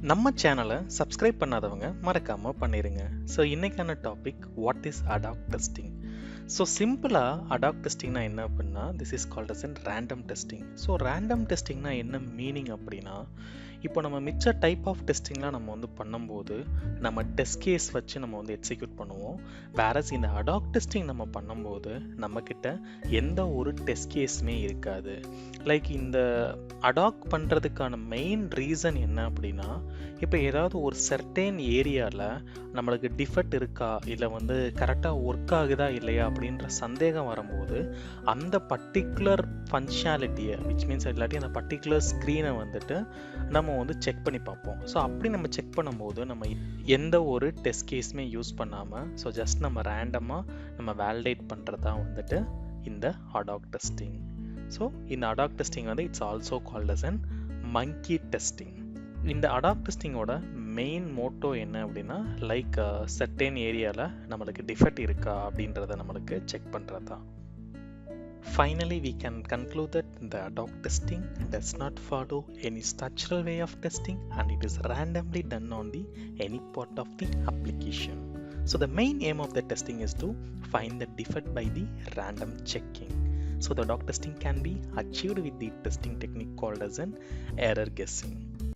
நம்ம சேனலை சப்ஸ்கிரைப் பண்ணாதவங்க மறக்காம பண்ணிருங்க. ஸோ இன்னைக்கான topic what is ad hoc testing. So சிம்பிளாக அடாக் டெஸ்டிங்னா என்ன அப்படின்னா this is called as an random testing. So random டெஸ்டிங்னா என்ன மீனிங் அப்படின்னா இப்போ நம்ம மிச்ச டைப் ஆஃப் டெஸ்டிங்லாம் நம்ம வந்து பண்ணும்போது நம்ம டெஸ்ட் கேஸ் வச்சு நம்ம வந்து எக்ஸிக்யூட் பண்ணுவோம். வேறஸ் இந்த அடாக் டெஸ்டிங் நம்ம பண்ணும்போது நம்மக்கிட்ட எந்த ஒரு டெஸ்ட் கேஸுமே இருக்காது. லைக் இந்த அடாக் பண்ணுறதுக்கான மெயின் ரீசன் என்ன அப்படின்னா இப்போ ஏதாவது ஒரு சர்டேன் ஏரியாவில் நம்மளுக்கு டிஃபெக்ட் இருக்கா இல்லை வந்து கரெக்டாக ஒர்க் ஆகுதா இல்லையா அப்படின்ற சந்தேகம் வரும்போது அந்த பர்டிகுலர் ஃபங்க்ஷனாலிட்டியை விச் மீன்ஸ் இல்லாட்டி அந்த பர்டிகுலர் ஸ்க்ரீனை வந்துட்டு நம்ம வந்து செக் பண்ணி பார்ப்போம். ஸோ அப்படி நம்ம செக் பண்ணும்போது நம்ம எந்த ஒரு டெஸ்ட் கேஸுமே யூஸ் பண்ணாமல் ஸோ ஜஸ்ட் நம்ம ரேண்டமாக நம்ம வேலிடேட் பண்ணுறது தான் வந்துட்டு இந்த அடாக் டெஸ்டிங். ஸோ இந்த அடாக் டெஸ்டிங் வந்து it's also called as an monkey testing. இந்த அடாக் டெஸ்டிங்கோட மெயின் மோட்டோ என்ன அப்படின்னா லைக் சர்டேன் ஏரியாவில் நம்மளுக்கு டிஃபெக்ட் இருக்கா அப்படின்றத நம்மளுக்கு செக் பண்ணுறது தான். Finally, we can conclude that the Adhoc testing does not follow any structural way of testing and it is randomly done on any part of the application. So the main aim of the testing is to find the defect by the random checking. So the Adhoc testing can be achieved with the testing technique called as an error guessing.